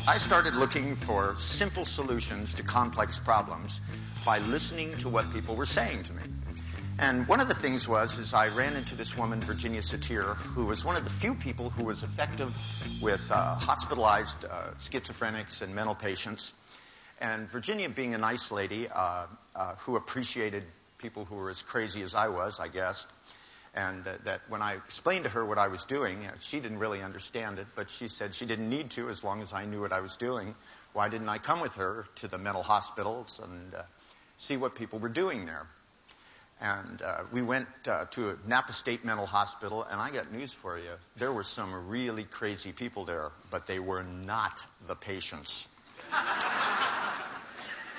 I started looking for simple solutions to complex problems by listening to what people were saying to me. And one of the things is I ran into this woman, Virginia Satir, who was one of the few people who was effective with hospitalized schizophrenics and mental patients. And Virginia, being a nice lady who appreciated people who were as crazy as I was, I guess, and that when I explained to her what I was doing, she didn't really understand it, but she said she didn't need to as long as I knew what I was doing. Why didn't I come with her to the mental hospitals and see what people were doing there? And we went to Napa State Mental Hospital, and I got news for you. There were some really crazy people there, but they were not the patients.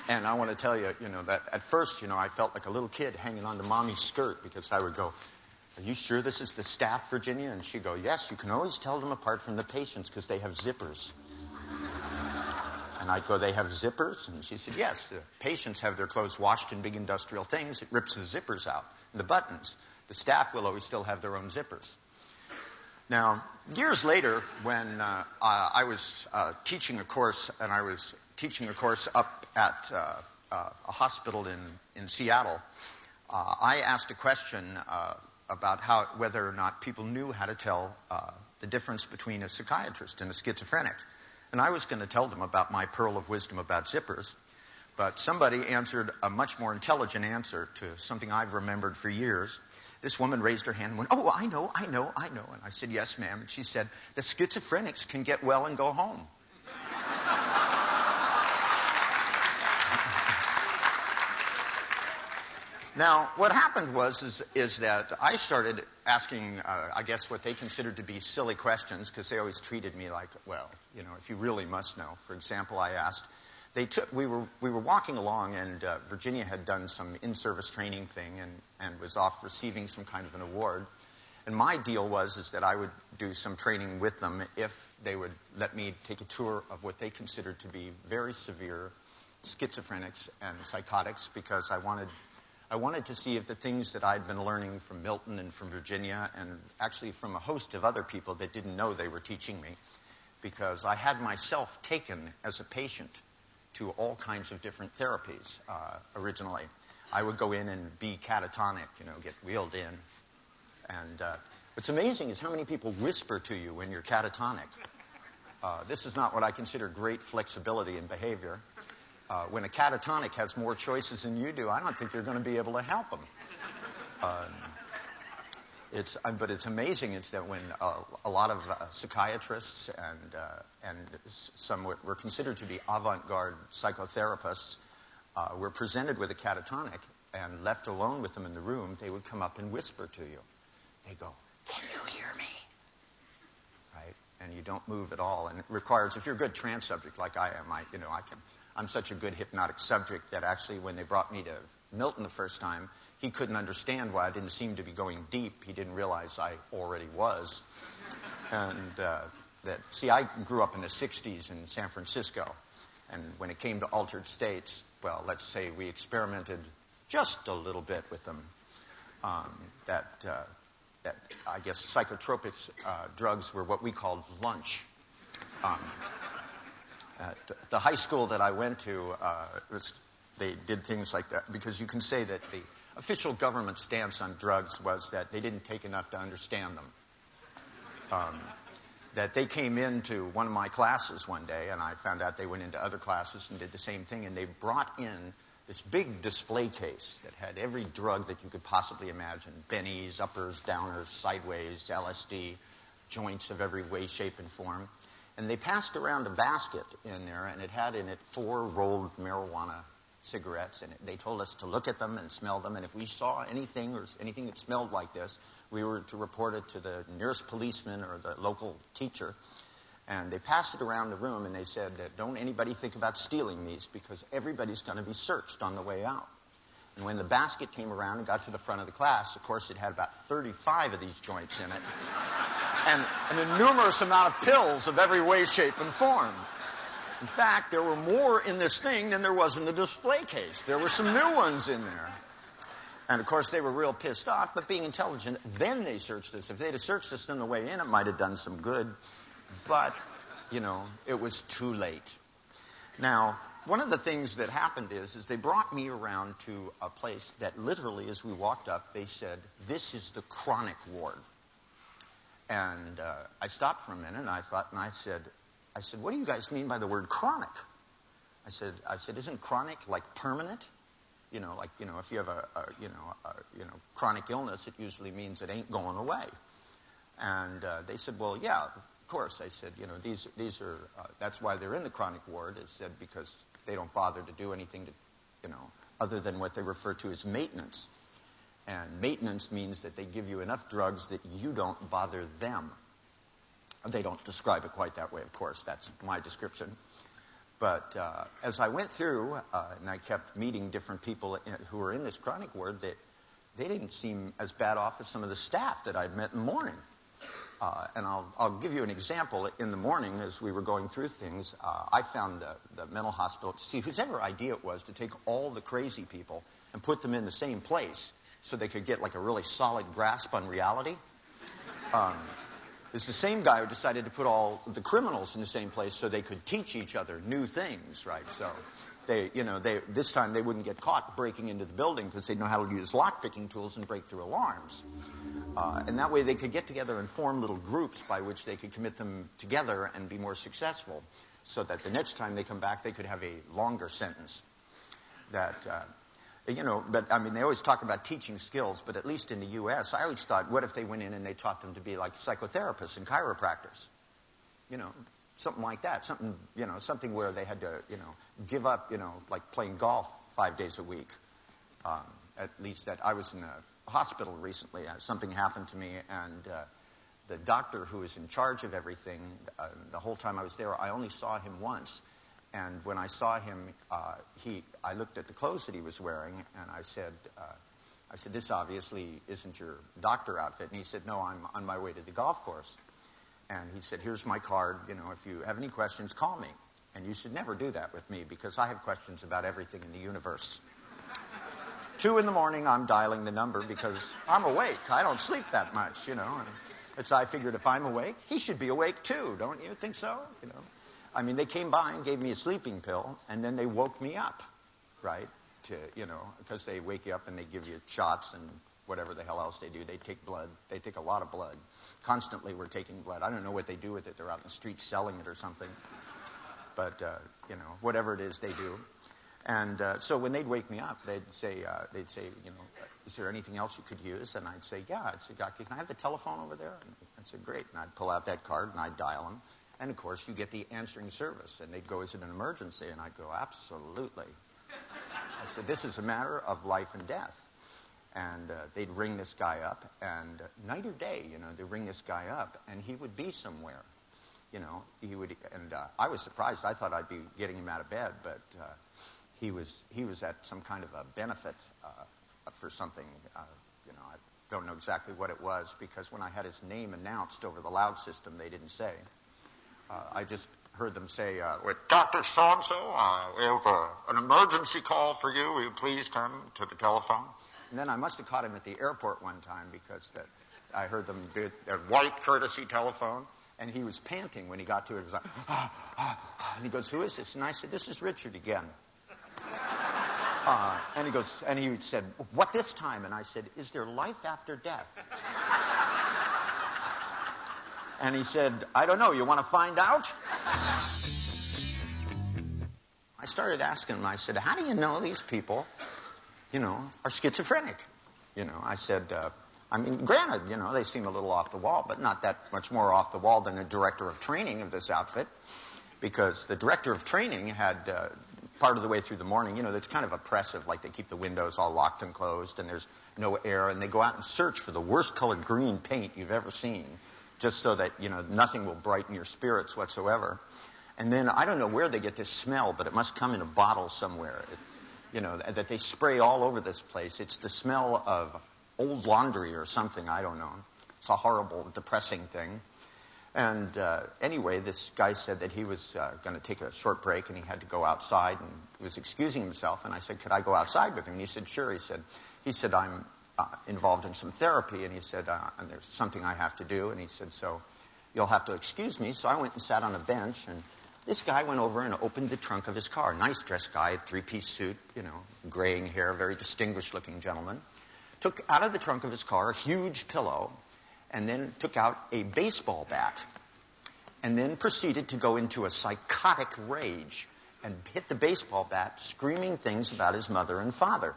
And I want to tell you, that at first, I felt like a little kid hanging onto mommy's skirt because I would go, "Are you sure this is the staff, Virginia?" And she'd go, "Yes, you can always tell them apart from the patients because they have zippers." And I'd go, "They have zippers?" And she said, "Yes, the patients have their clothes washed in big industrial things. It rips the zippers out, the buttons. The staff will always still have their own zippers." Now, years later, when I was teaching a course, and I was teaching a course up at a hospital in Seattle, I asked a question about whether or not people knew how to tell the difference between a psychiatrist and a schizophrenic. And I was going to tell them about my pearl of wisdom about zippers, but somebody answered a much more intelligent answer to something I've remembered for years. This woman raised her hand and went, "Oh, I know. And I said, "Yes, ma'am." And she said, "The schizophrenics can get well and go home." Now, what happened is that I started asking, I guess, what they considered to be silly questions, because they always treated me like, well, if you really must know. For example, I asked, we were walking along, and Virginia had done some in-service training thing and was off receiving some kind of an award. And my deal is that I would do some training with them if they would let me take a tour of what they considered to be very severe schizophrenics and psychotics, because I wanted to see if the things that I'd been learning from Milton and from Virginia, and actually from a host of other people that didn't know they were teaching me, because I had myself taken as a patient to all kinds of different therapies originally. I would go in and be catatonic, get wheeled in. And what's amazing is how many people whisper to you when you're catatonic. This is not what I consider great flexibility in behavior. When a catatonic has more choices than you do, I don't think you're going to be able to help them. But it's amazing is that when a lot of psychiatrists and some what were considered to be avant-garde psychotherapists were presented with a catatonic and left alone with them in the room, they would come up and whisper to you. They go, "Can you hear me?" Right? And you don't move at all. And it requires, if you're a good trance subject like I am, I'm such a good hypnotic subject that actually when they brought me to Milton the first time, he couldn't understand why I didn't seem to be going deep. He didn't realize I already was. And I grew up in the 60s in San Francisco. And when it came to altered states, well, let's say we experimented just a little bit with them. That I guess psychotropic drugs were what we called lunch. At the high school that I went to, they did things like that, because you can say that the official government stance on drugs was that they didn't take enough to understand them. That they came into one of my classes one day, and I found out they went into other classes and did the same thing, and they brought in this big display case that had every drug that you could possibly imagine: bennies, uppers, downers, sideways, LSD, joints of every way, shape, and form. And they passed around a basket in there, and it had in it 4 rolled marijuana cigarettes. And they told us to look at them and smell them. And if we saw anything that smelled like this, we were to report it to the nearest policeman or the local teacher. And they passed it around the room, and they said that don't anybody think about stealing these, because everybody's going to be searched on the way out. And when the basket came around and got to the front of the class, of course, it had about 35 of these joints in it. And a numerous amount of pills of every way, shape, and form. In fact, there were more in this thing than there was in the display case. There were some new ones in there. And, of course, they were real pissed off, but being intelligent, then they searched us. If they'd have searched us on the way in, it might have done some good. But it was too late. Now, one of the things that happened is they brought me around to a place that literally, as we walked up, they said, "This is the chronic ward." And I stopped for a minute, and I said, "What do you guys mean by the word chronic?" I said, "Isn't chronic like permanent? If you have a chronic illness, it usually means it ain't going away." And they said, "Well, yeah, of course." I said, these are, that's why they're in the chronic ward, is said because they don't bother to do anything to, other than what they refer to as maintenance. And maintenance means that they give you enough drugs that you don't bother them. They don't describe it quite that way, of course. That's my description. But as I went through, and I kept meeting different people who were in this chronic ward, that they didn't seem as bad off as some of the staff that I'd met in the morning. And I'll give you an example. In the morning, as we were going through things, I found the mental hospital, see, whosever idea it was to take all the crazy people and put them in the same place so they could get like a really solid grasp on reality. It's the same guy who decided to put all the criminals in the same place so they could teach each other new things, right? So this time they wouldn't get caught breaking into the building because they'd know how to use lock-picking tools and break through alarms. And that way they could get together and form little groups by which they could commit them together and be more successful, so that the next time they come back they could have a longer sentence. But I mean, they always talk about teaching skills, but at least in the U.S., I always thought, what if they went in and they taught them to be like psychotherapists and chiropractors? Something like that. Something where they had to, give up, like playing golf 5 days a week. At least that I was in a hospital recently. Something happened to me, and the doctor who was in charge of everything, the whole time I was there, I only saw him once. And when I saw him, I looked at the clothes that he was wearing, and I said, "This obviously isn't your doctor outfit." And he said, "No, I'm on my way to the golf course." And he said, "Here's my card. If you have any questions, call me. And you should never do that with me, because I have questions about everything in the universe." 2 a.m, I'm dialing the number because I'm awake. I don't sleep that much, And so I figured if I'm awake, he should be awake too. Don't you think so? I mean, they came by and gave me a sleeping pill, and then they woke me up, right? Because they wake you up and they give you shots and whatever the hell else they do. They take blood. They take a lot of blood. Constantly we're taking blood. I don't know what they do with it. They're out in the street selling it or something. But, whatever it is they do. And so when they'd wake me up, they'd say, "Is there anything else you could use?" And I'd say, "Yeah." I'd say, "Doctor, can I have the telephone over there?" And I'd say, "Great." And I'd pull out that card and I'd dial them. And, of course, you get the answering service. And they'd go, "Is it an emergency?" And I'd go, "Absolutely." I said, "This is a matter of life and death." And they'd ring this guy up. And night or day, they'd ring this guy up. And he would be somewhere. He would. And I was surprised. I thought I'd be getting him out of bed. But he was at some kind of a benefit for something. I don't know exactly what it was, because when I had his name announced over the loud system, they didn't say. I just heard them say, "With Dr. So-and-so, we have an emergency call for you. Will you please come to the telephone?" And then I must have caught him at the airport one time, because I heard them do their white courtesy telephone, and he was panting when he got to it. He was like, and he goes, "Who is this?" And I said, "This is Richard again." And he said, "What this time?" And I said, "Is there life after death?" And he said, "I don't know. You want to find out?" I started asking him. I said, "How do you know these people, are schizophrenic?" I said, granted, they seem a little off the wall, but not that much more off the wall than the director of training of this outfit, because the director of training had part of the way through the morning, that's kind of oppressive. Like, they keep the windows all locked and closed, and there's no air, and they go out and search for the worst colored green paint you've ever seen, just so that, nothing will brighten your spirits whatsoever. And then I don't know where they get this smell, but it must come in a bottle somewhere, that they spray all over this place. It's the smell of old laundry or something. I don't know. It's a horrible, depressing thing. And anyway, this guy said that he was going to take a short break, and he had to go outside, and he was excusing himself. And I said, "Could I go outside with him?" And he said, "Sure." He said, "I'm involved in some therapy," and he said, "and there's something I have to do." And he said, "So you'll have to excuse me. So I went and sat on a bench, and this guy went over and opened the trunk of his car. Nice dressed guy, three-piece suit, graying hair, very distinguished-looking gentleman. Took out of the trunk of his car a huge pillow, and then took out a baseball bat, and then proceeded to go into a psychotic rage and hit the baseball bat, screaming things about his mother and father.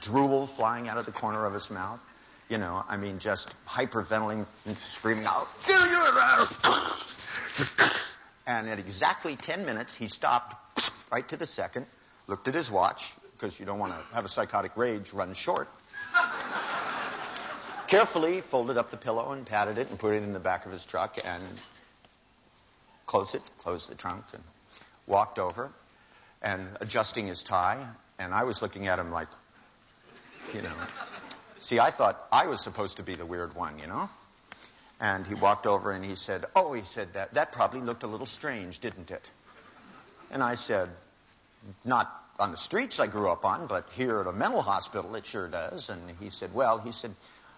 Drool flying out of the corner of his mouth. Just hyperventilating and screaming out, "Kill you!" And at exactly 10 minutes, he stopped right to the second, looked at his watch, because you don't want to have a psychotic rage run short. Carefully folded up the pillow and patted it and put it in the back of his truck and closed the trunk, and walked over and adjusting his tie. And I was looking at him like, See, I thought I was supposed to be the weird one, And he walked over and he said, that probably looked a little strange, didn't it? And I said, not on the streets I grew up on, but here at a mental hospital it sure does. And he said,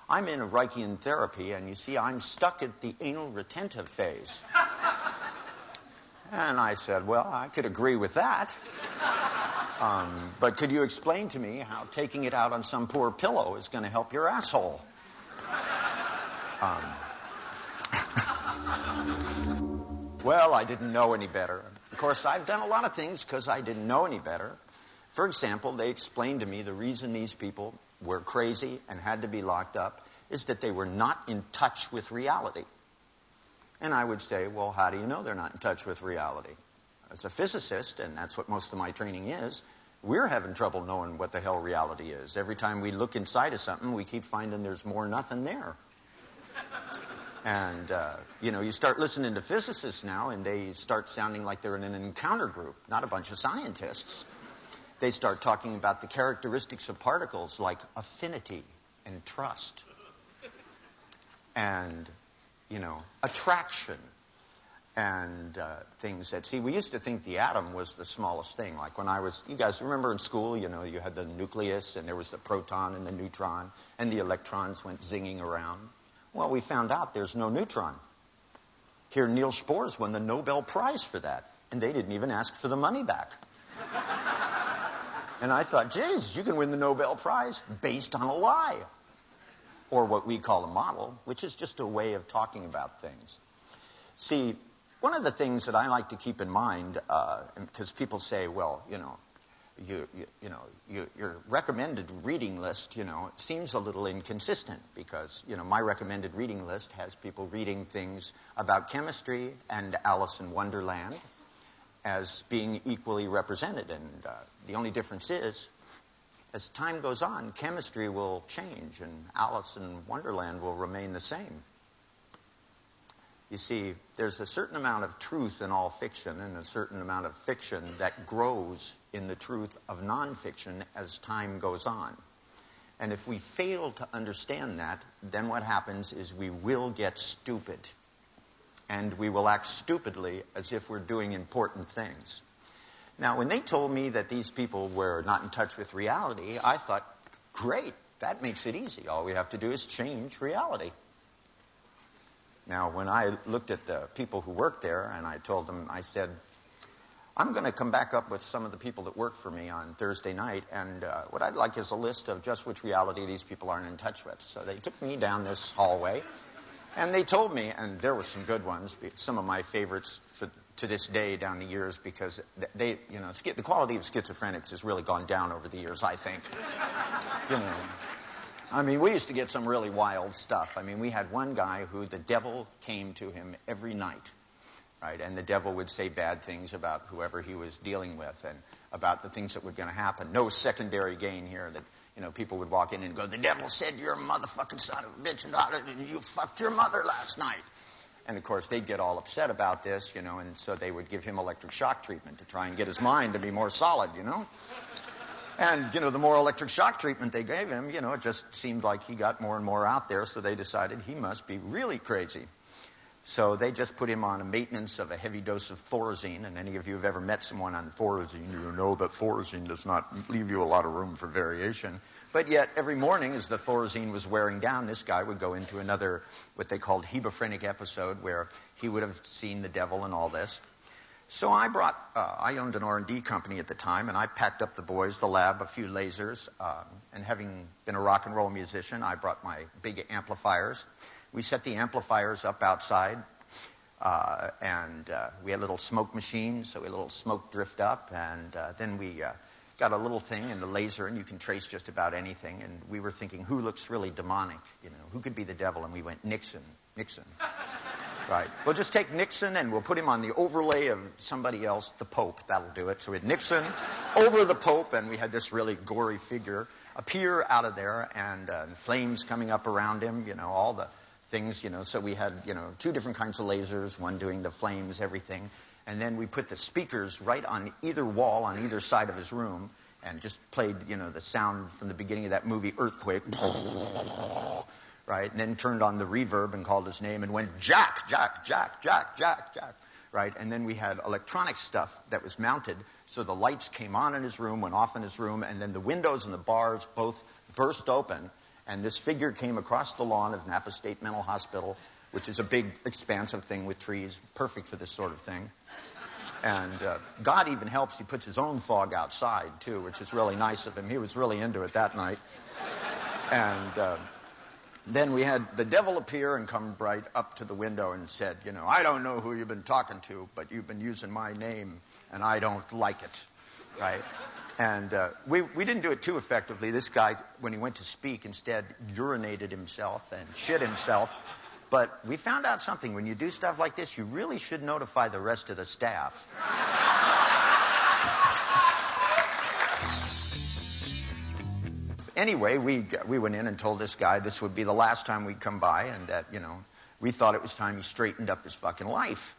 I'm in a Reichian therapy, and you see, I'm stuck at the anal retentive phase. And I said, I could agree with that. But could you explain to me how taking it out on some poor pillow is going to help your asshole? I didn't know any better. Of course, I've done a lot of things because I didn't know any better. For example, they explained to me the reason these people were crazy and had to be locked up is that they were not in touch with reality. And I would say, how do you know they're not in touch with reality? As a physicist, and that's what most of my training is, we're having trouble knowing what the hell reality is. Every time we look inside of something, we keep finding there's more nothing there. And, you start listening to physicists now, and they start sounding like they're in an encounter group, not a bunch of scientists. They start talking about the characteristics of particles like affinity and trust and, attraction and things that, we used to think the atom was the smallest thing. Like when you guys remember in school, you had the nucleus and there was the proton and the neutron and the electrons went zinging around. Well, we found out there's no neutron. Here, Niels Bohr's won the Nobel Prize for that, and they didn't even ask for the money back. And I thought, geez, you can win the Nobel Prize based on a lie. Or what we call a model, which is just a way of talking about things. See, one of the things that I like to keep in mind, because people say, your recommended reading list, seems a little inconsistent because, my recommended reading list has people reading things about chemistry and Alice in Wonderland as being equally represented. And the only difference is, as time goes on, chemistry will change and Alice in Wonderland will remain the same. You see, there's a certain amount of truth in all fiction and a certain amount of fiction that grows in the truth of nonfiction as time goes on. And if we fail to understand that, then what happens is we will get stupid. And we will act stupidly as if we're doing important things. Now, when they told me that these people were not in touch with reality, I thought, great, that makes it easy. All we have to do is change reality. Now, when I looked at the people who worked there and I told them, I said, I'm going to come back up with some of the people that work for me on Thursday night, and what I'd like is a list of just which reality these people aren't in touch with. So they took me down this hallway, and they told me, and there were some good ones, some of my favorites to this day down the years, because the quality of schizophrenics has really gone down over the years, I think. We used to get some really wild stuff. We had one guy who the devil came to him every night, right? And the devil would say bad things about whoever he was dealing with and about the things that were going to happen. No secondary gain here that, people would walk in and go, the devil said you're a motherfucking son of a bitch and you fucked your mother last night. And, of course, they'd get all upset about this, and so they would give him electric shock treatment to try and get his mind to be more solid, And, the more electric shock treatment they gave him, it just seemed like he got more and more out there, so they decided he must be really crazy. So they just put him on a maintenance of a heavy dose of Thorazine, and any of you who have ever met someone on Thorazine, you know that Thorazine does not leave you a lot of room for variation. But yet, every morning, as the Thorazine was wearing down, this guy would go into another, what they called hebephrenic episode, where he would have seen the devil and all this. So I owned an R&D company at the time, and I packed up the boys, the lab, a few lasers, and having been a rock and roll musician, I brought my big amplifiers. We set the amplifiers up outside, and we had little smoke machines, so we had a little smoke drift up, and then we got a little thing in the laser, and you can trace just about anything, and we were thinking, who looks really demonic, who could be the devil? And we went, Nixon. Right. We'll just take Nixon, and we'll put him on the overlay of somebody else, the Pope. That'll do it. So we had Nixon over the Pope, and we had this really gory figure appear out of there, and flames coming up around him, all the things, so we had, two different kinds of lasers, one doing the flames, everything. And then we put the speakers right on either wall, on either side of his room, and just played, the sound from the beginning of that movie, Earthquake. Right? And then turned on the reverb and called his name and went, Jack, Jack, Jack, Jack, Jack, Jack. Right? And then we had electronic stuff that was mounted, so the lights came on in his room, went off in his room, and then the windows and the bars both burst open, and this figure came across the lawn of Napa State Mental Hospital, which is a big, expansive thing with trees, perfect for this sort of thing. And God even helps. He puts his own fog outside, too, which is really nice of him. He was really into it that night. And then we had the devil appear and come right up to the window and said, I don't know who you've been talking to, but you've been using my name, and I don't like it. Right? And we didn't do it too effectively. This guy, when he went to speak, instead urinated himself and shit himself. But we found out something. When you do stuff like this, you really should notify the rest of the staff. Anyway, we went in and told this guy this would be the last time we'd come by, and that, we thought it was time he straightened up his fucking life,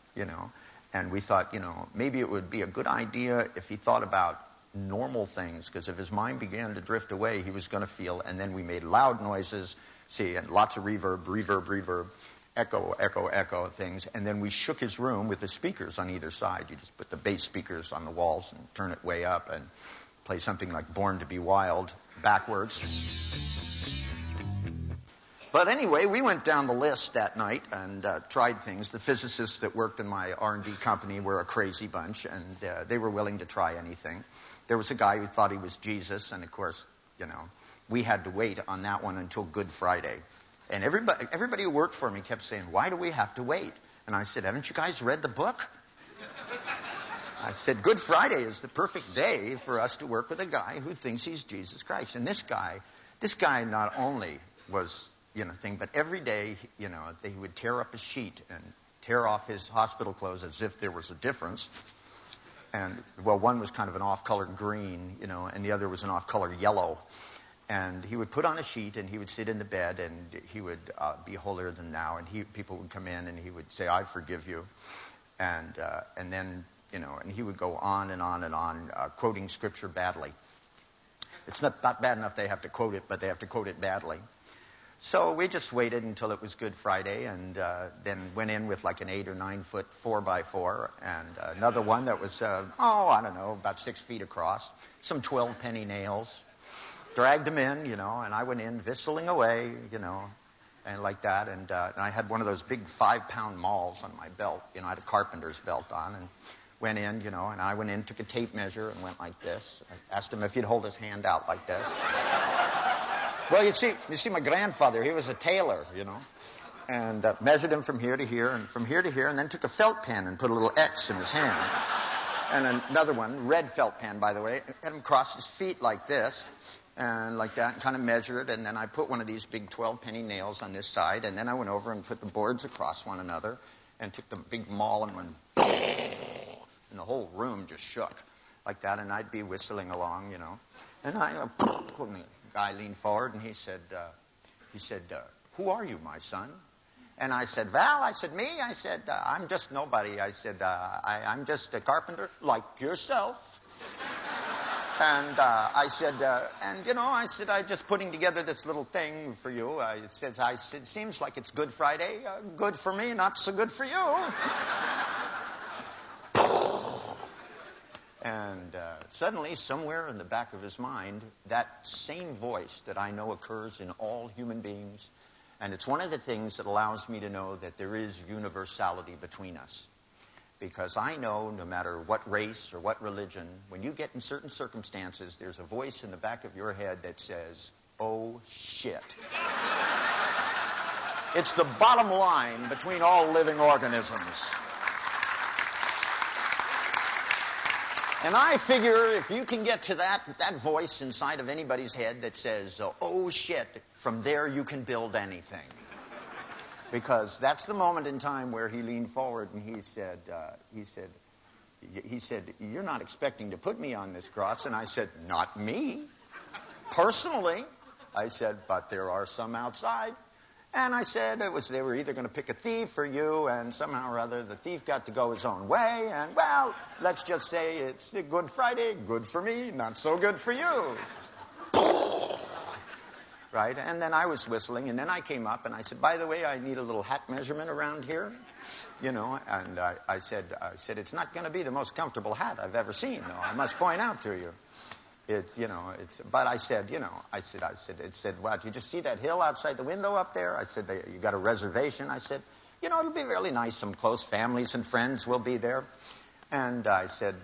And we thought, maybe it would be a good idea if he thought about normal things, because if his mind began to drift away, he was going to feel, and then we made loud noises, and lots of reverb, echo, echo, echo things, and then we shook his room with the speakers on either side. You just put the bass speakers on the walls and turn it way up and play something like Born to be Wild backwards. But anyway, we went down the list that night and tried things. The physicists that worked in my R&D company were a crazy bunch, and they were willing to try anything. There was a guy who thought he was Jesus, and of course, we had to wait on that one until Good Friday. And everybody who worked for me kept saying, why do we have to wait? And I said, haven't you guys read the book? I said, Good Friday is the perfect day for us to work with a guy who thinks he's Jesus Christ. And this guy not only was, but every day, he would tear up his sheet and tear off his hospital clothes as if there was a difference. And, one was kind of an off-color green, and the other was an off-color yellow. And he would put on a sheet, and he would sit in the bed, and he would be holier than thou. And people would come in, and he would say, I forgive you. And then, and he would go on and on and on, quoting Scripture badly. It's not bad enough they have to quote it, but they have to quote it badly. So we just waited until it was Good Friday, and then went in with like an 8 or 9 foot 4x4, and another one that was, about 6 feet across, some 12-penny nails. Dragged him in, and I went in whistling away, and like that. And I had one of those big 5-pound mauls on my belt. I had a carpenter's belt on, and went in, and I went in, took a tape measure, and went like this. I asked him if he'd hold his hand out like this. Well, you see, my grandfather, he was a tailor, and measured him from here to here, and from here to here, and then took a felt pen and put a little X in his hand. And another one, red felt pen, by the way, had him cross his feet like this. And like that, and kind of measured, and then I put one of these big 12-penny nails on this side, and then I went over and put the boards across one another, and took the big maul and went, and the whole room just shook like that, and I'd be whistling along, and the guy leaned forward, and he said, who are you, my son? And I said, Val, me? I'm just nobody. I'm just a carpenter like yourself. And I said, I said, I'm just putting together this little thing for you. It says, it seems like it's Good Friday. Good for me, not so good for you. And suddenly, somewhere in the back of his mind, that same voice that I know occurs in all human beings, and it's one of the things that allows me to know that there is universality between us. Because I know no matter what race or what religion, when you get in certain circumstances, there's a voice in the back of your head that says, oh, shit. It's the bottom line between all living organisms. And I figure if you can get to that voice inside of anybody's head that says, oh, shit, from there you can build anything. Because that's the moment in time where he leaned forward and he said, you're not expecting to put me on this cross. And I said, not me. Personally. I said, but there are some outside. And I said they were either going to pick a thief or you, and somehow or other the thief got to go his own way. And, well, let's just say it's a Good Friday. Good for me, not so good for you. Right? And then I was whistling, and then I came up, and I said, by the way, I need a little hat measurement around here. And I said, it's not going to be the most comfortable hat I've ever seen, though, I must point out to you. But I said, it said, well, did you just see that hill outside the window up there? I said, you got a reservation? I said, it'll be really nice. Some close families and friends will be there. And I said,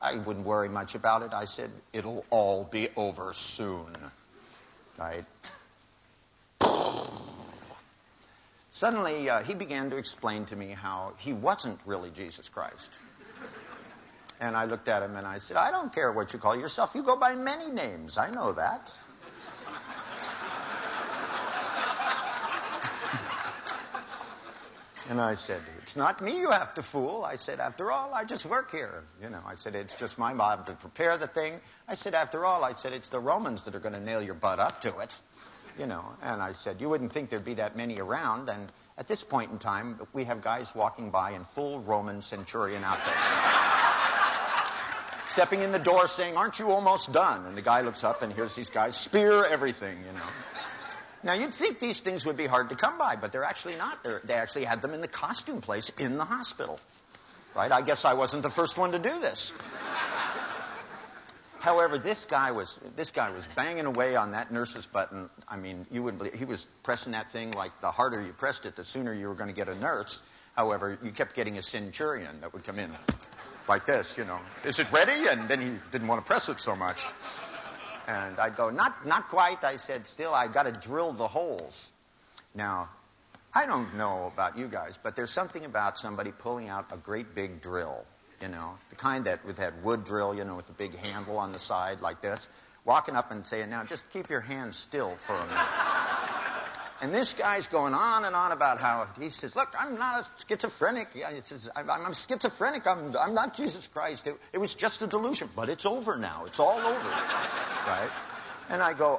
I wouldn't worry much about it. I said, it'll all be over soon. Right? Suddenly, he began to explain to me how he wasn't really Jesus Christ. And I looked at him and I said, I don't care what you call yourself. You go by many names. I know that. And I said, it's not me you have to fool. I said, after all, I just work here. I said, it's just my job to prepare the thing. I said, after all, it's the Romans that are going to nail your butt up to it. And I said, you wouldn't think there'd be that many around. And at this point in time, we have guys walking by in full Roman centurion outfits. Stepping in the door saying, aren't you almost done? And the guy looks up and here's these guys spear everything, Now, you'd think these things would be hard to come by, but they're actually not. They actually had them in the costume place in the hospital. Right? I guess I wasn't the first one to do this. However, this guy was banging away on that nurse's button. I mean, you wouldn't believe. He was pressing that thing like the harder you pressed it, the sooner you were going to get a nurse. However, you kept getting a centurion that would come in like this, Is it ready? And then he didn't want to press it so much. And I'd go, not quite. I said, still, I got to drill the holes. Now, I don't know about you guys, but there's something about somebody pulling out a great big drill, the kind that with that wood drill, with the big handle on the side like this, walking up and saying, now just keep your hands still for a minute. And this guy's going on and on about how he says, look, I'm not a schizophrenic. Yeah, he says, I'm schizophrenic. I'm not Jesus Christ. It was just a delusion, but it's over now. It's all over. Right? And I go,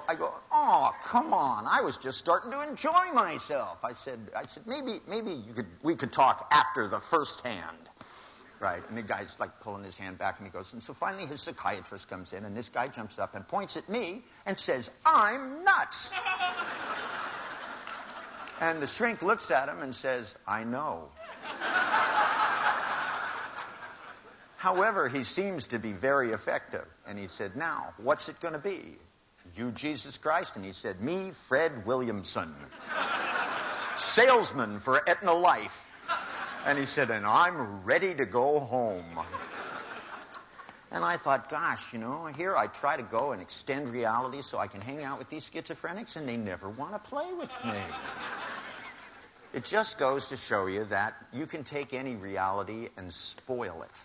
oh, come on. I was just starting to enjoy myself. I said, maybe we could talk after the first hand. Right? And the guy's like pulling his hand back and he goes, and so finally his psychiatrist comes in and this guy jumps up and points at me and says, I'm nuts. And the shrink looks at him and says, I know. However, he seems to be very effective. And he said, now, what's it going to be? You, Jesus Christ? And he said, me, Fred Williamson. Salesman for Aetna Life. And he said, and I'm ready to go home. And I thought, gosh, here I try to go and extend reality so I can hang out with these schizophrenics, and they never want to play with me. It just goes to show you that you can take any reality and spoil it.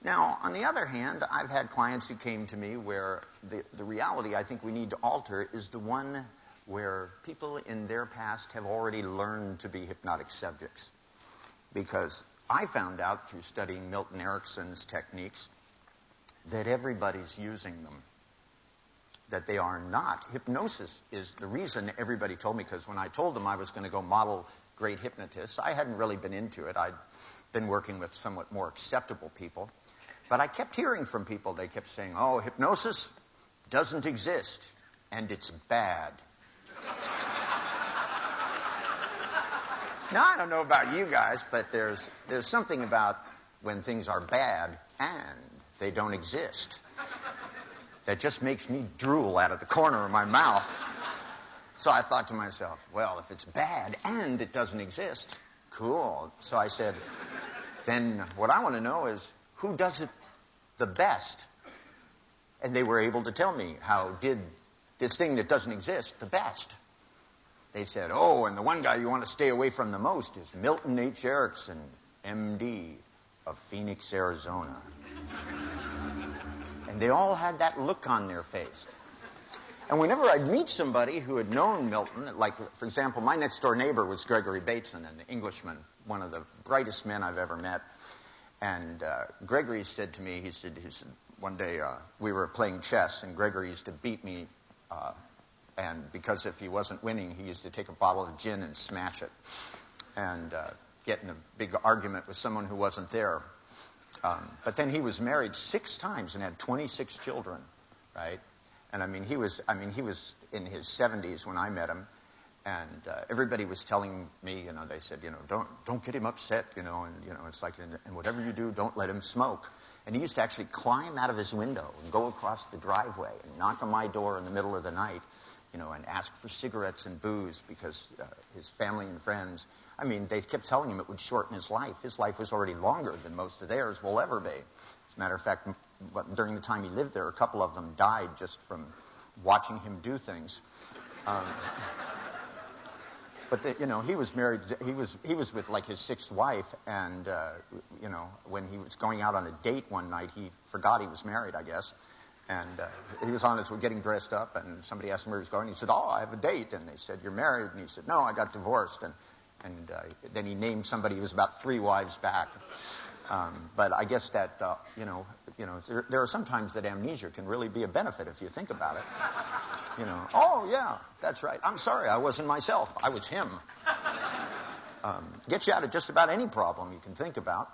Now, on the other hand, I've had clients who came to me where the reality I think we need to alter is the one where people in their past have already learned to be hypnotic subjects. Because I found out through studying Milton Erickson's techniques that everybody's using them. That they are not. Hypnosis is the reason everybody told me, because when I told them I was going to go model great hypnotists, I hadn't really been into it. I'd been working with somewhat more acceptable people. But I kept hearing from people, they kept saying, oh, hypnosis doesn't exist, and it's bad. Now, I don't know about you guys, but there's something about when things are bad and they don't exist that just makes me drool out of the corner of my mouth. So I thought to myself, well, if it's bad and it doesn't exist, cool. So I said, then what I want to know is who does it the best? And they were able to tell me how did this thing that doesn't exist the best. They said, oh, and the one guy you want to stay away from the most is Milton H. Erickson, M.D. of Phoenix, Arizona. And they all had that look on their face. And whenever I'd meet somebody who had known Milton, like, for example, my next-door neighbor was Gregory Bateson, an Englishman, one of the brightest men I've ever met. And Gregory said to me, he said one day we were playing chess, and Gregory used to beat me, and because if he wasn't winning, he used to take a bottle of gin and smash it, and get in a big argument with someone who wasn't there. But then he was married 6 times and had 26 children, right? And he was in his 70s when I met him, and everybody was telling me, they said, don't get him upset, and it's like, and whatever you do, don't let him smoke. And he used to actually climb out of his window and go across the driveway and knock on my door in the middle of the night, and ask for cigarettes and booze because his family and friends, they kept telling him it would shorten his life. His life was already longer than most of theirs will ever be. As a matter of fact, during the time he lived there, a couple of them died just from watching him do things. But he was married. He was with like his 6th wife, and when he was going out on a date one night, he forgot he was married, I guess. And he was on his way getting dressed up, and somebody asked him where he was going. He said, "Oh, I have a date." And they said, "You're married?" And he said, "No, I got divorced." And then he named somebody who was about 3 wives back. But I guess that there are some times that amnesia can really be a benefit if you think about it. Oh yeah, that's right. I'm sorry, I wasn't myself. I was him. Gets you out of just about any problem you can think about.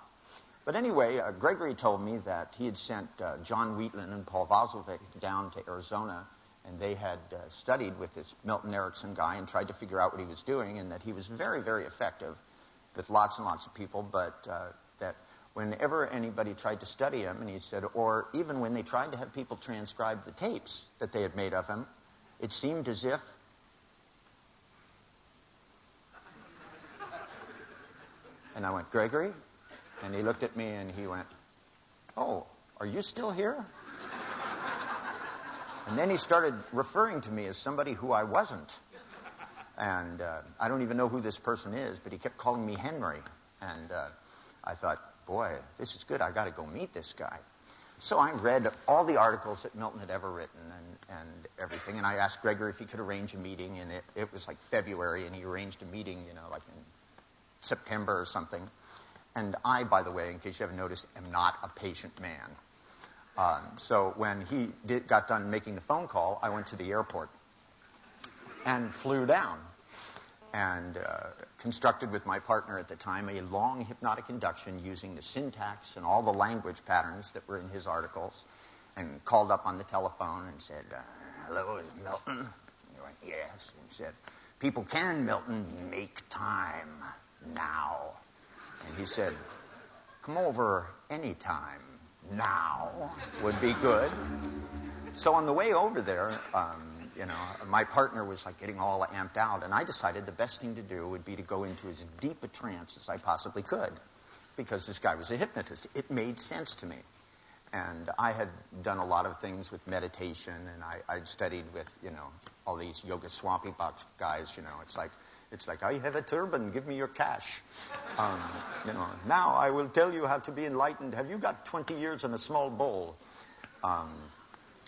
But anyway, Gregory told me that he had sent John Wheatland and Paul Voselvik down to Arizona, and they had studied with this Milton Erickson guy and tried to figure out what he was doing, and that he was very, very effective with lots and lots of people, but that whenever anybody tried to study him, and he said, or even when they tried to have people transcribe the tapes that they had made of him, it seemed as if and I went, "Gregory?" And he looked at me and he went, "Oh, are you still here?" And then he started referring to me as somebody who I wasn't. And I don't even know who this person is, but he kept calling me Henry. And I thought, boy, this is good. I got to go meet this guy. So I read all the articles that Milton had ever written and everything. And I asked Gregory if he could arrange a meeting. And it was like February, and he arranged a meeting, like in September or something. And I, by the way, in case you haven't noticed, am not a patient man. So when he got done making the phone call, I went to the airport and flew down and constructed with my partner at the time a long hypnotic induction using the syntax and all the language patterns that were in his articles, and called up on the telephone and said, "Hello, is it Milton?" And he went, "Yes." And he said, "People can, Milton, make time now." And he said, "Come over anytime now would be good." So on the way over there, my partner was like getting all amped out, and I decided the best thing to do would be to go into as deep a trance as I possibly could, because this guy was a hypnotist. It made sense to me. And I had done a lot of things with meditation, and I'd studied with, all these yoga swampy box guys, It's like, "I have a turban, give me your cash. Now I will tell you how to be enlightened. Have you got 20 years in a small bowl?"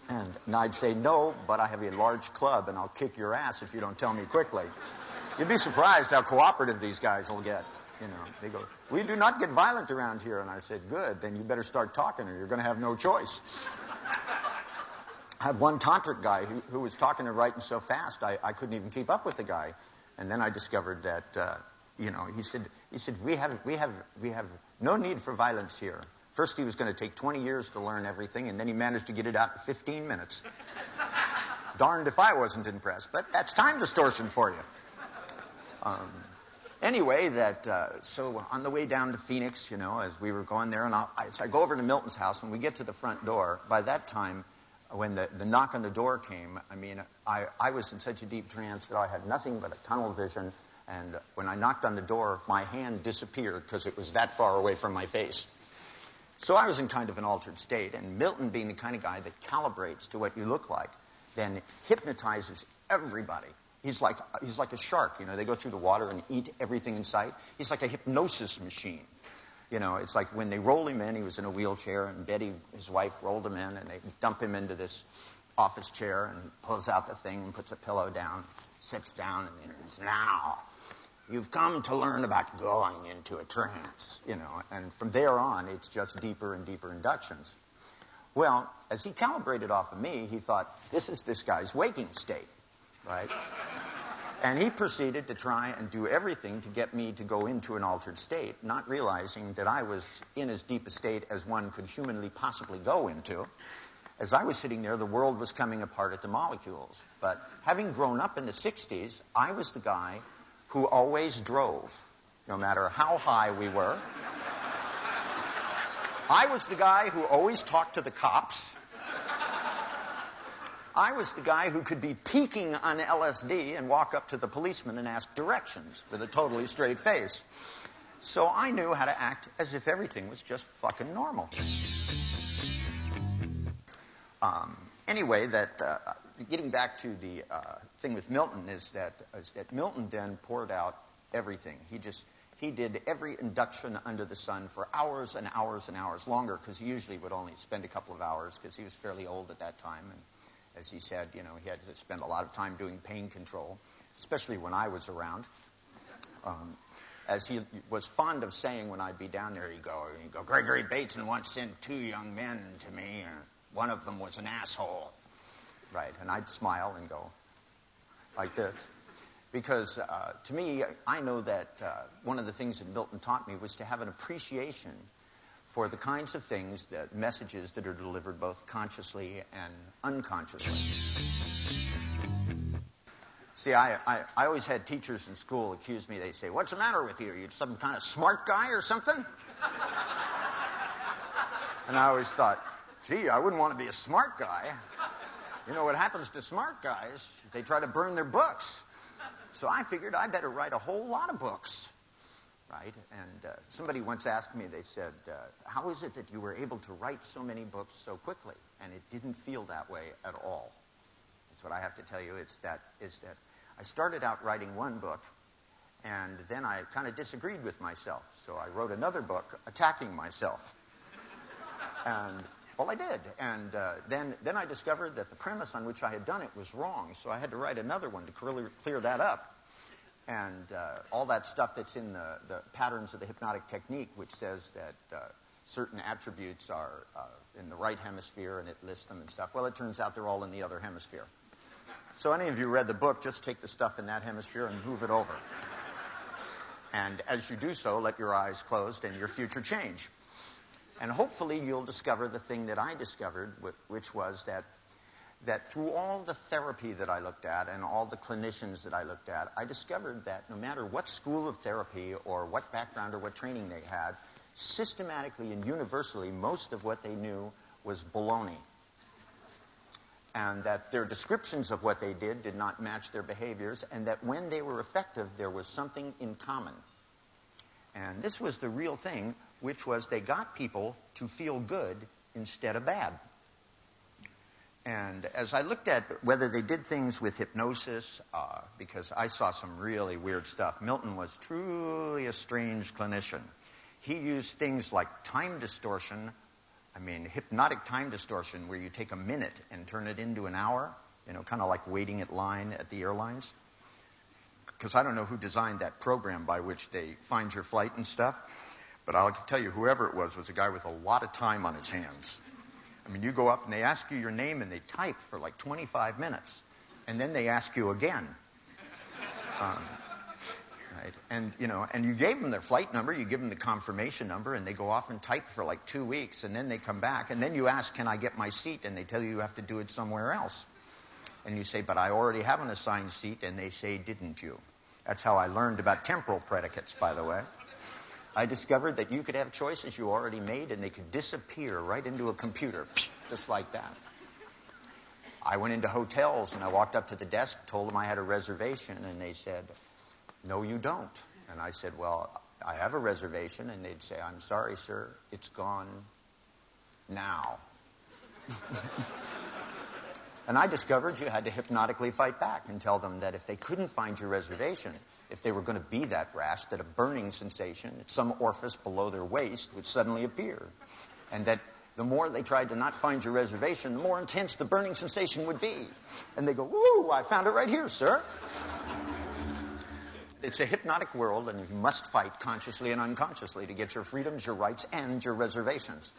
And I'd say, "No, but I have a large club, and I'll kick your ass if you don't tell me quickly." You'd be surprised how cooperative these guys will get. They go, "We do not get violent around here." And I said, "Good, then you better start talking or you're going to have no choice." I had one tantric guy who was talking and writing so fast I couldn't even keep up with the guy. And then I discovered that he said, we have no need for violence here. First, he was going to take 20 years to learn everything, and then he managed to get it out in 15 minutes. Darned if I wasn't impressed, but that's time distortion for you. Anyway, so on the way down to Phoenix, as we were going there, and I go over to Milton's house, and we get to the front door. By that time, when the knock on the door came, I was in such a deep trance that I had nothing but a tunnel vision, and when I knocked on the door, my hand disappeared because it was that far away from my face. So I was in kind of an altered state, and Milton, being the kind of guy that calibrates to what you look like, then hypnotizes everybody. He's like a shark, they go through the water and eat everything in sight. He's like a hypnosis machine. It's like when they roll him in, he was in a wheelchair, and Betty, his wife, rolled him in, and they dump him into this office chair and pulls out the thing and puts a pillow down, sits down, and says, "Now, you've come to learn about going into a trance," and from there on, it's just deeper and deeper inductions. Well, as he calibrated off of me, he thought, this is this guy's waking state, right? And he proceeded to try and do everything to get me to go into an altered state, not realizing that I was in as deep a state as one could humanly possibly go into. As I was sitting there, the world was coming apart at the molecules. But having grown up in the 60s, I was the guy who always drove, no matter how high we were. I was the guy who always talked to the cops. I was the guy who could be peaking on LSD and walk up to the policeman and ask directions with a totally straight face. So I knew how to act as if everything was just fucking normal. Anyway, getting back to the thing with Milton is that Milton then poured out everything. He did every induction under the sun for hours and hours and hours longer, because he usually would only spend a couple of hours because he was fairly old at that time. And as he said, he had to spend a lot of time doing pain control, especially when I was around. As he was fond of saying when I'd be down there, he'd go, "Gregory Bateson once sent 2 young men to me, and one of them was an asshole." Right, and I'd smile and go like this. Because to me, I know that one of the things that Milton taught me was to have an appreciation for the kinds of things, messages that are delivered both consciously and unconsciously. See, I always had teachers in school accuse me. They say, "What's the matter with you? Are you some kind of smart guy or something?" And I always thought, gee, I wouldn't want to be a smart guy. What happens to smart guys? They try to burn their books. So I figured I better write a whole lot of books, right? And somebody once asked me, they said, "How is it that you were able to write so many books so quickly?" And it didn't feel that way at all. That's what I have to tell you. Is that I started out writing one book, and then I kind of disagreed with myself. So I wrote another book attacking myself. And well, I did. And then I discovered that the premise on which I had done it was wrong. So I had to write another one to clear that up. And all that stuff that's in the patterns of the hypnotic technique, which says that certain attributes are in the right hemisphere, and it lists them and stuff. Well, it turns out they're all in the other hemisphere. So any of you read the book, just take the stuff in that hemisphere and move it over. And as you do so, let your eyes closed and your future change. And hopefully you'll discover the thing that I discovered, which was that through all the therapy that I looked at and all the clinicians that I looked at, I discovered that no matter what school of therapy or what background or what training they had, systematically and universally, most of what they knew was baloney. And that their descriptions of what they did not match their behaviors, and that when they were effective, there was something in common. And this was the real thing, which was they got people to feel good instead of bad. And as I looked at whether they did things with hypnosis, because I saw some really weird stuff. Milton was truly a strange clinician. He used things like time distortion, hypnotic time distortion, where you take a minute and turn it into an hour, kind of like waiting at line at the airlines. Because I don't know who designed that program by which they find your flight and stuff. But I'll tell you, whoever it was a guy with a lot of time on his hands. You go up and they ask you your name and they type for like 25 minutes. And then they ask you again. Right. And, and you gave them their flight number, you give them the confirmation number, and they go off and type for like 2 weeks, and then they come back, and then you ask, can I get my seat? And they tell you have to do it somewhere else. And you say, but I already have an assigned seat, and they say, didn't you? That's how I learned about temporal predicates, by the way. I discovered that you could have choices you already made, and they could disappear right into a computer, just like that. I went into hotels, and I walked up to the desk, told them I had a reservation, and they said, no, you don't. And I said, well, I have a reservation, and they'd say, I'm sorry, sir, it's gone now. And I discovered you had to hypnotically fight back and tell them that if they couldn't find your reservation, if they were going to be that rash, that a burning sensation at some orifice below their waist would suddenly appear. And that the more they tried to not find your reservation, the more intense the burning sensation would be. And they go, woo, I found it right here, sir. It's a hypnotic world, and you must fight consciously and unconsciously to get your freedoms, your rights, and your reservations.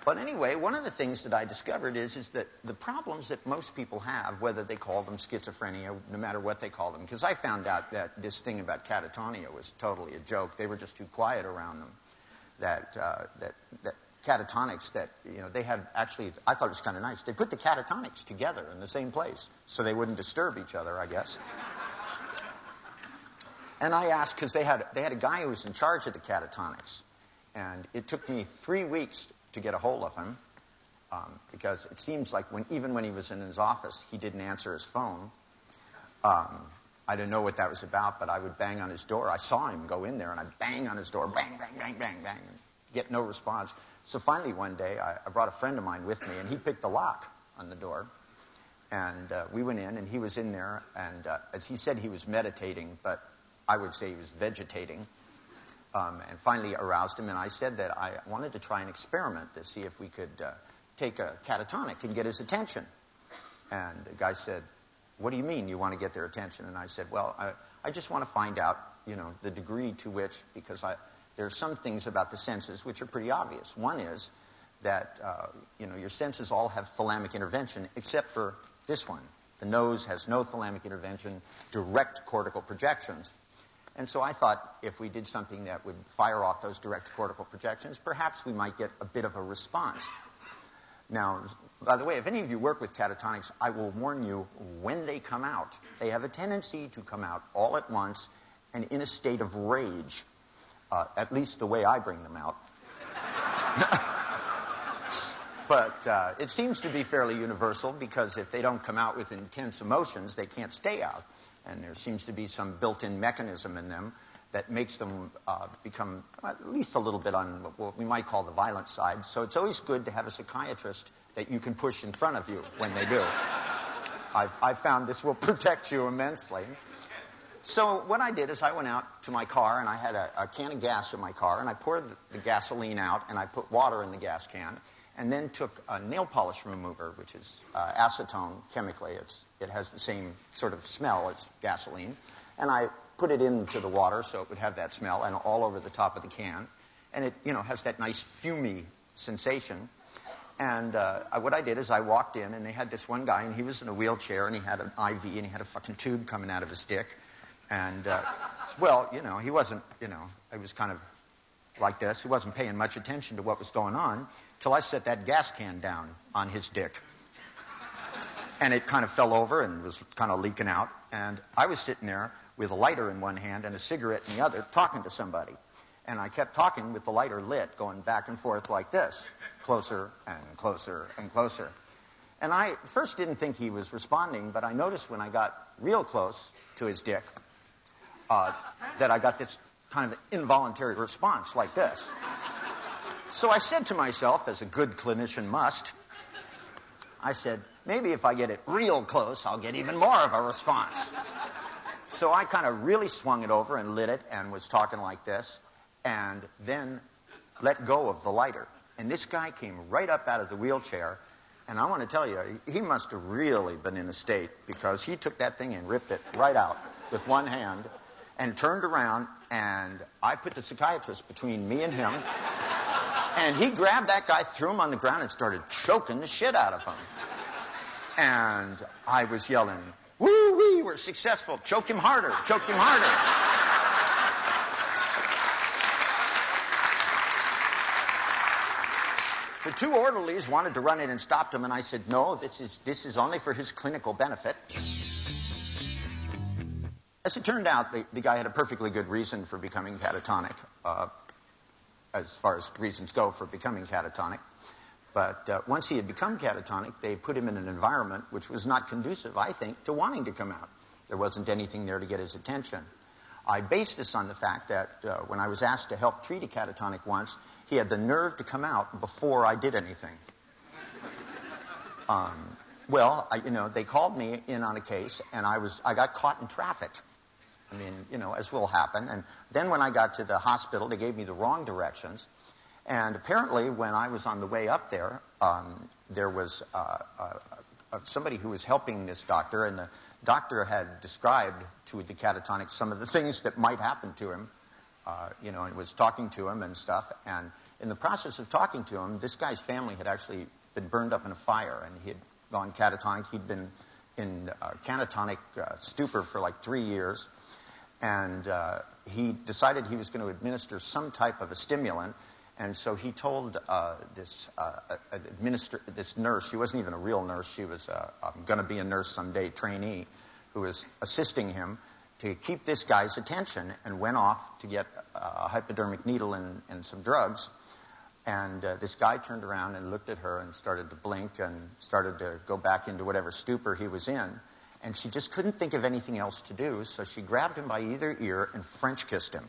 But anyway, one of the things that I discovered is that the problems that most people have, whether they call them schizophrenia, no matter what they call them, because I found out that this thing about catatonia was totally a joke. They were just too quiet around them. That catatonics, that, they had actually, I thought it was kind of nice. They put the catatonics together in the same place so they wouldn't disturb each other, I guess. And I asked, because they had a guy who was in charge of the catatonics. And it took me 3 weeks to get a hold of him, because it seems like even when he was in his office, he didn't answer his phone. I didn't know what that was about, but I would bang on his door. I saw him go in there, and I'd bang on his door, bang, bang, bang, bang, bang, and get no response. So finally one day, I brought a friend of mine with me, and he picked the lock on the door. And we went in, and he was in there, and as he said, he was meditating, but I would say he was vegetating. And finally aroused him, and I said that I wanted to try an experiment to see if we could take a catatonic and get his attention. And the guy said, what do you mean you want to get their attention? And I said, well, I just want to find out, the degree to which, because there are some things about the senses which are pretty obvious. One is that, your senses all have thalamic intervention, except for this one. The nose has no thalamic intervention, direct cortical projections. And so I thought if we did something that would fire off those direct cortical projections, perhaps we might get a bit of a response. Now, by the way, if any of you work with catatonics, I will warn you, when they come out, they have a tendency to come out all at once and in a state of rage, at least the way I bring them out. But it seems to be fairly universal, because if they don't come out with intense emotions, they can't stay out. And there seems to be some built-in mechanism in them that makes them become at least a little bit on what we might call the violent side. So it's always good to have a psychiatrist that you can push in front of you when they do. I've found this will protect you immensely. So what I did is I went out to my car, and I had a can of gas in my car, and I poured the gasoline out, and I put water in the gas can, and then took a nail polish remover, which is acetone chemically. It has the same sort of smell as gasoline. And I put it into the water so it would have that smell, and all over the top of the can. And it, has that nice fumy sensation. And what I did is I walked in, and they had this one guy, and he was in a wheelchair, and he had an IV, and he had a fucking tube coming out of his dick. And, he wasn't, it was kind of like this. He wasn't paying much attention to what was going on till I set that gas can down on his dick. And it kind of fell over and was kind of leaking out. And I was sitting there with a lighter in one hand and a cigarette in the other, talking to somebody. And I kept talking with the lighter lit, going back and forth like this, closer and closer and closer. And I first didn't think he was responding, but I noticed when I got real close to his dick that I got this kind of involuntary response like this. So I said to myself, as a good clinician must, I said, maybe if I get it real close, I'll get even more of a response. So I kind of really swung it over and lit it and was talking like this, and then let go of the lighter. And this guy came right up out of the wheelchair, and I want to tell you, he must have really been in a state, because he took that thing and ripped it right out with one hand and turned around, and I put the psychiatrist between me and him. And he grabbed that guy, threw him on the ground, and started choking the shit out of him. And I was yelling, woo-wee, were successful. Choke him harder. Choke him harder. The two orderlies wanted to run in and stop him, and I said, no, this is only for his clinical benefit. As it turned out, the guy had a perfectly good reason for becoming catatonic, as far as reasons go for becoming catatonic. But once he had become catatonic, they put him in an environment which was not conducive, I think, to wanting to come out. There wasn't anything there to get his attention. I based this on the fact that when I was asked to help treat a catatonic once, he had the nerve to come out before I did anything. They called me in on a case, and I got caught in traffic. I mean, as will happen. And then when I got to the hospital, they gave me the wrong directions. And apparently, when I was on the way up there, there was somebody who was helping this doctor, and the doctor had described to the catatonic some of the things that might happen to him, and was talking to him and stuff. And in the process of talking to him, this guy's family had actually been burned up in a fire, and he had gone catatonic. He'd been in catatonic stupor for like 3 years, and he decided he was going to administer some type of a stimulant. And so he told this nurse, she wasn't even a real nurse, she was going to be a nurse someday, trainee, who was assisting him, to keep this guy's attention, and went off to get a hypodermic needle and some drugs. And this guy turned around and looked at her and started to blink and started to go back into whatever stupor he was in. And she just couldn't think of anything else to do, so she grabbed him by either ear and French kissed him.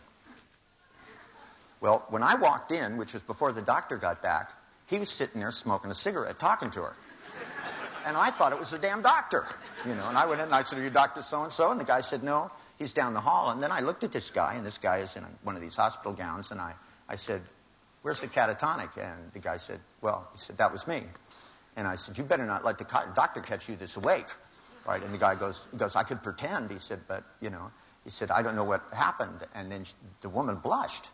Well, when I walked in, which was before the doctor got back, he was sitting there smoking a cigarette, talking to her. And I thought it was the damn doctor, And I went in and I said, are you Dr. So-and-so? And the guy said, no, he's down the hall. And then I looked at this guy, and this guy is in one of these hospital gowns, and I said, where's the catatonic? And the guy said, he said, that was me. And I said, you better not let the doctor catch you this awake. Right? And the guy goes, I could pretend. He said, but, he said, I don't know what happened. And then the woman blushed.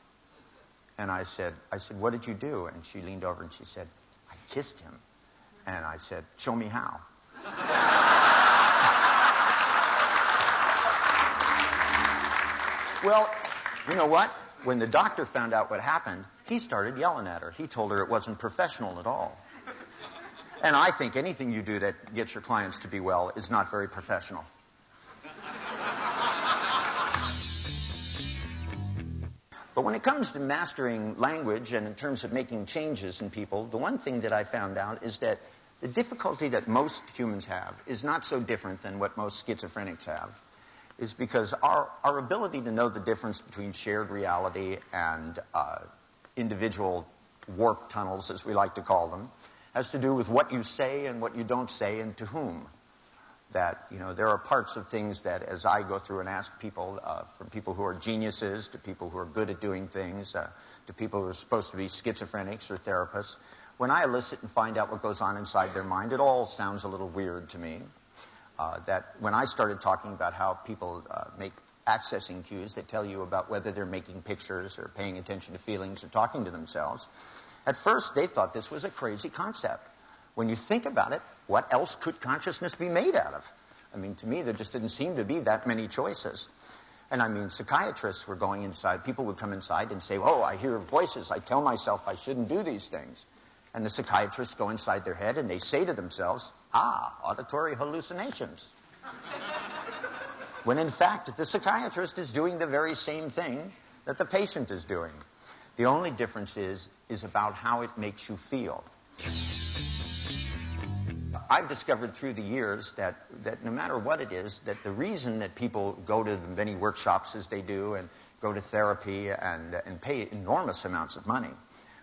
And I said, what did you do? And she leaned over and she said, I kissed him. And I said, show me how. Well, you know what? When the doctor found out what happened, he started yelling at her. He told her it wasn't professional at all. And I think anything you do that gets your clients to be well is not very professional. But when it comes to mastering language and in terms of making changes in people, the one thing that I found out is that the difficulty that most humans have is not so different than what most schizophrenics have, is because our ability to know the difference between shared reality and individual warp tunnels, as we like to call them, has to do with what you say and what you don't say and to whom. That, there are parts of things that as I go through and ask people, from people who are geniuses to people who are good at doing things, to people who are supposed to be schizophrenics or therapists, when I elicit and find out what goes on inside their mind, it all sounds a little weird to me. That when I started talking about how people make accessing cues that tell you about whether they're making pictures or paying attention to feelings or talking to themselves, at first they thought this was a crazy concept. When you think about it, what else could consciousness be made out of? I mean, to me, there just didn't seem to be that many choices. And I mean, psychiatrists were going inside. People would come inside and say, oh, I hear voices. I tell myself I shouldn't do these things. And the psychiatrists go inside their head and they say to themselves, auditory hallucinations. When in fact, the psychiatrist is doing the very same thing that the patient is doing. The only difference is about how it makes you feel. I've discovered through the years that no matter what it is, that the reason that people go to the many workshops as they do and go to therapy and pay enormous amounts of money.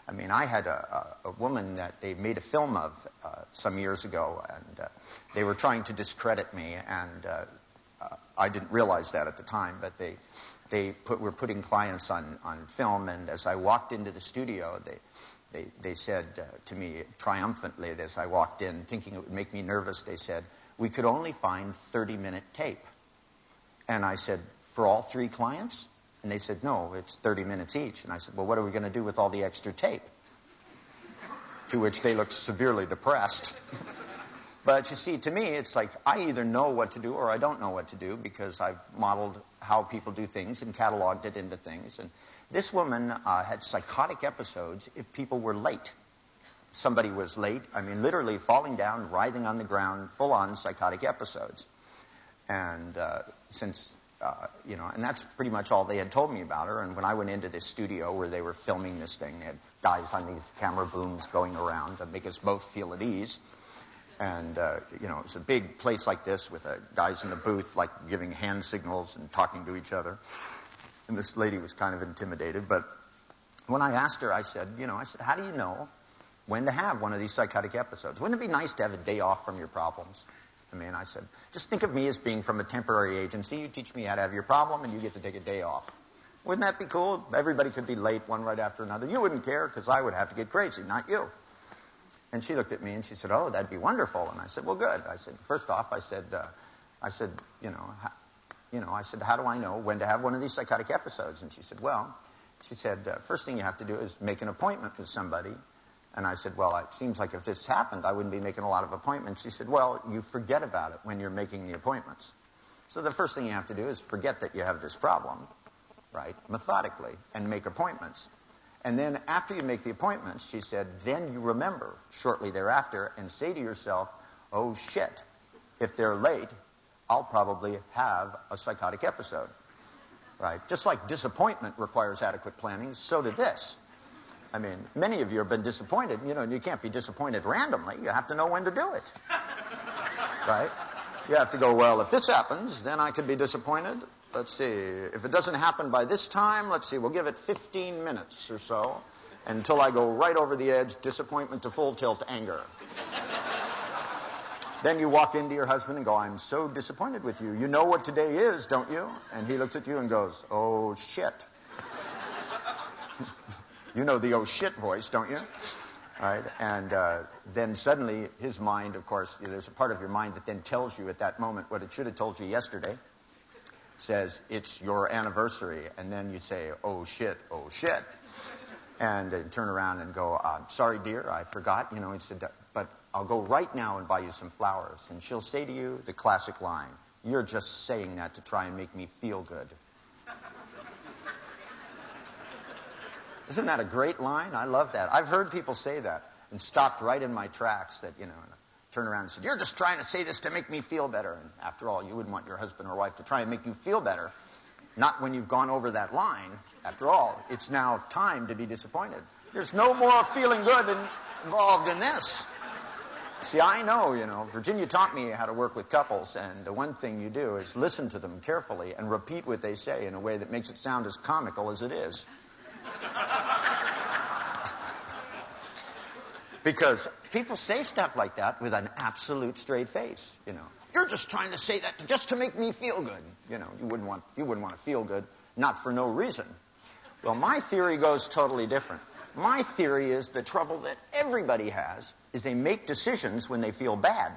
I mean, I had a woman that they made a film of some years ago, and they were trying to discredit me, and I didn't realize that at the time, but they were putting clients on film, and as I walked into the studio, they said to me triumphantly as I walked in, thinking it would make me nervous, they said, we could only find 30-minute tape. And I said, for all 3 clients? And they said, no, it's 30 minutes each. And I said, well, what are we going to do with all the extra tape? To which they looked severely depressed. But you see, to me, it's like I either know what to do or I don't know what to do because I've modeled how people do things and cataloged it into things. And this woman had psychotic episodes if people were late. Somebody was late, I mean, literally falling down, writhing on the ground, full-on psychotic episodes. And and that's pretty much all they had told me about her. And when I went into this studio where they were filming this thing, they had guys on these camera booms going around to make us both feel at ease. And, it's a big place like this with guys in the booth, like giving hand signals and talking to each other. And this lady was kind of intimidated. But when I asked her, I said, how do you know when to have one of these psychotic episodes? Wouldn't it be nice to have a day off from your problems? I said, just think of me as being from a temporary agency. You teach me how to have your problem, and you get to take a day off. Wouldn't that be cool? Everybody could be late one right after another. You wouldn't care because I would have to get crazy, not you. And she looked at me and she said, oh, that'd be wonderful. And I said, well, good. I said, first off, I said, how do I know when to have one of these psychotic episodes? And she said, first thing you have to do is make an appointment with somebody. And I said, well, it seems like if this happened, I wouldn't be making a lot of appointments. She said, well, you forget about it when you're making the appointments. So the first thing you have to do is forget that you have this problem, right, methodically, and make appointments. And then after you make the appointments, she said, then you remember shortly thereafter and say to yourself, oh, shit, if they're late, I'll probably have a psychotic episode, right? Just like disappointment requires adequate planning, so did this. Many of you have been disappointed, and you can't be disappointed randomly. You have to know when to do it, right? You have to go, well, if this happens, then I could be disappointed. Let's see, if it doesn't happen by this time, let's see, we'll give it 15 minutes or so until I go right over the edge, disappointment to full tilt anger. Then you walk into your husband and go, I'm so disappointed with you. You know what today is, don't you? And he looks at you and goes, oh, shit. You know the oh, shit voice, don't you? Right? And then suddenly his mind, of course, there's a part of your mind that then tells you at that moment what it should have told you yesterday. Says, it's your anniversary. And then you say, oh, shit, oh, shit. And turn around and go, sorry, dear, I forgot. He said, but I'll go right now and buy you some flowers. And she'll say to you the classic line, you're just saying that to try and make me feel good. Isn't that a great line? I love that. I've heard people say that and stopped right in my tracks that, turn around and said, you're just trying to say this to make me feel better. And after all, you wouldn't want your husband or wife to try and make you feel better. Not when you've gone over that line. After all, it's now time to be disappointed. There's no more feeling good involved in this. See, I know, Virginia taught me how to work with couples, and the one thing you do is listen to them carefully and repeat what they say in a way that makes it sound as comical as it is. Because people say stuff like that with an absolute straight face, You're just trying to say that just to make me feel good. You wouldn't want to feel good, not for no reason. Well, my theory goes totally different. My theory is the trouble that everybody has is they make decisions when they feel bad.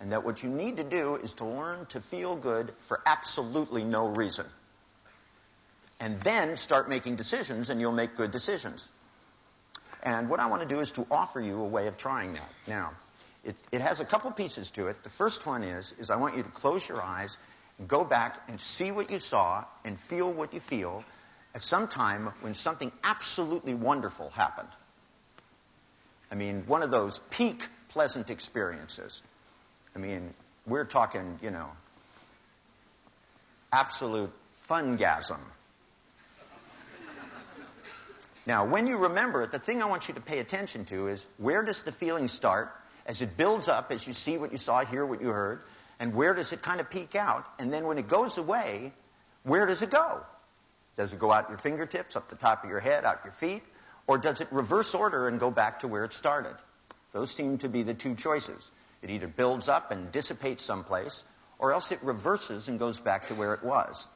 And that what you need to do is to learn to feel good for absolutely no reason. And then start making decisions, and you'll make good decisions. And what I want to do is to offer you a way of trying that. Now, it has a couple pieces to it. The first one is I want you to close your eyes and go back and see what you saw and feel what you feel at some time when something absolutely wonderful happened. One of those peak pleasant experiences. We're talking, absolute fungasm. Now, when you remember it, the thing I want you to pay attention to is where does the feeling start as it builds up, as you see what you saw, hear what you heard, and where does it kind of peak out? And then when it goes away, where does it go? Does it go out your fingertips, up the top of your head, out your feet? Or does it reverse order and go back to where it started? Those seem to be the two choices. It either builds up and dissipates someplace, or else it reverses and goes back to where it was.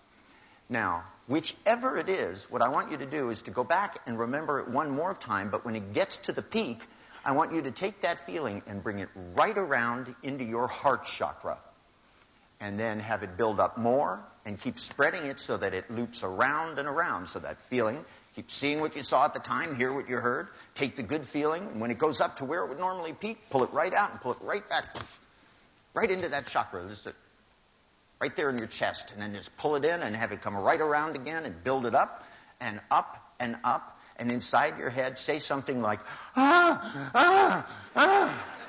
Now, whichever it is, what I want you to do is to go back and remember it one more time, but when it gets to the peak, I want you to take that feeling and bring it right around into your heart chakra. And then have it build up more and keep spreading it so that it loops around and around. So that feeling Keep seeing what you saw at the time, hear what you heard, take the good feeling, and when it goes up to where it would normally peak, pull it right out and pull it right back, right into that chakra. Just right there in your chest. And then just pull it in and have it come right around again and build it up and up and up. And inside your head, say something like,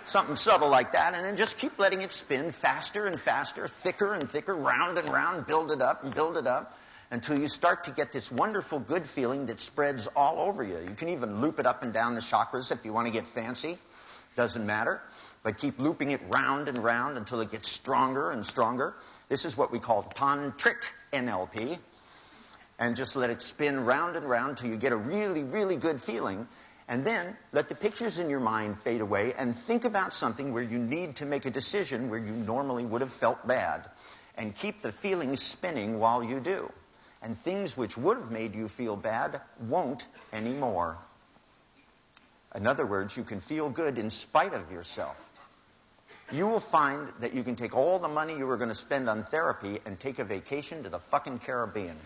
something subtle like that, and then just keep letting it spin faster and faster, thicker and thicker, round and round, build it up and build it up, until you start to get this wonderful good feeling that spreads all over you. You can even loop it up and down the chakras if you want to get fancy. Doesn't matter. But keep looping it round and round until it gets stronger and stronger. This is what we call tantric NLP. And just let it spin round and round till you get a really, really good feeling. And then let the pictures in your mind fade away and think about something where you need to make a decision where you normally would have felt bad. And keep the feelings spinning while you do. And things which would have made you feel bad won't anymore. In other words, you can feel good in spite of yourself. You will find that you can take all the money you were going to spend on therapy and take a vacation to the fucking Caribbean.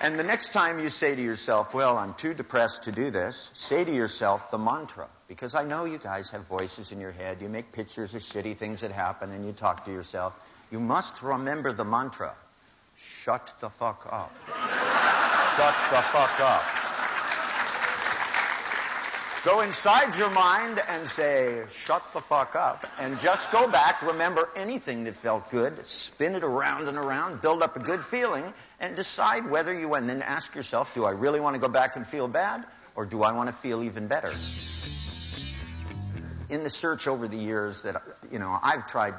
And the next time you say to yourself, well, I'm too depressed to do this, say to yourself the mantra. Because I know you guys have voices in your head. You make pictures of shitty things that happen and you talk to yourself. You must remember the mantra. Shut the fuck up. Shut the fuck up. Go inside your mind and say, shut the fuck up. And just go back, remember anything that felt good, spin it around and around, build up a good feeling, and decide whether you, and then ask yourself, do I really want to go back and feel bad, or do I want to feel even better? In the search over the years that, I've tried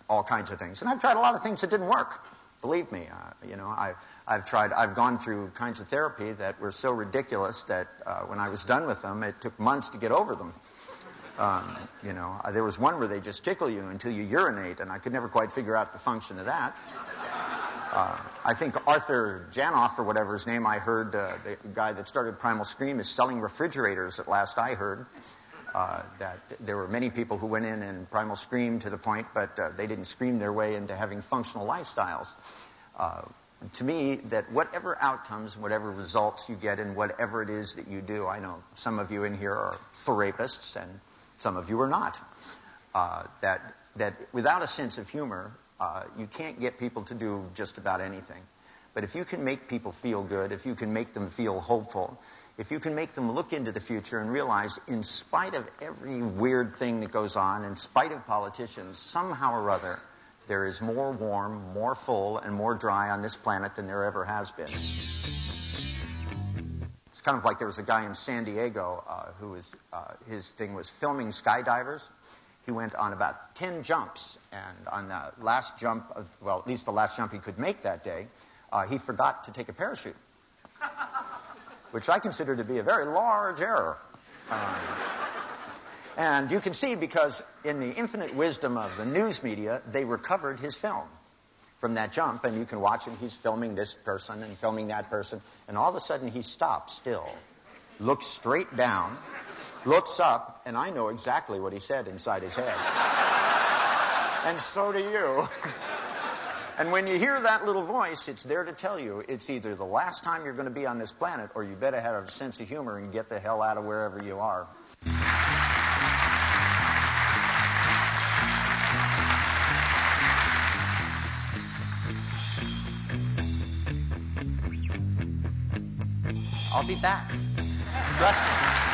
all kinds of things. And I've tried a lot of things that didn't work. Believe me, I've gone through kinds of therapy that were so ridiculous that when I was done with them, it took months to get over them. There was one where they just tickle you until you urinate, and I could never quite figure out the function of that. I think Arthur Janoff, or whatever his name, I heard, the guy that started Primal Scream, is selling refrigerators at last I heard. That there were many people who went in Primal Scream to the point, but they didn't scream their way into having functional lifestyles. To me, that whatever outcomes, whatever results you get in whatever it is that you do, I know some of you in here are therapists and some of you are not, that without a sense of humor, you can't get people to do just about anything. But if you can make people feel good, if you can make them feel hopeful, if you can make them look into the future and realize, in spite of every weird thing that goes on, in spite of politicians, somehow or other, there is more warm, more full, and more dry on this planet than there ever has been. It's kind of like there was a guy in San Diego who was, his thing was filming skydivers. He went on about 10 jumps, and on the last jump, at least the last jump he could make that day, he forgot to take a parachute. Which I consider to be a very large error. And you can see, because in the infinite wisdom of the news media, they recovered his film from that jump, and you can watch him. He's filming this person and filming that person, and all of a sudden he stops still, looks straight down, looks up, and I know exactly what he said inside his head. And so do you. And when you hear that little voice, it's there to tell you it's either the last time you're going to be on this planet, or you better have a sense of humor and get the hell out of wherever you are. I'll be back. Trust me.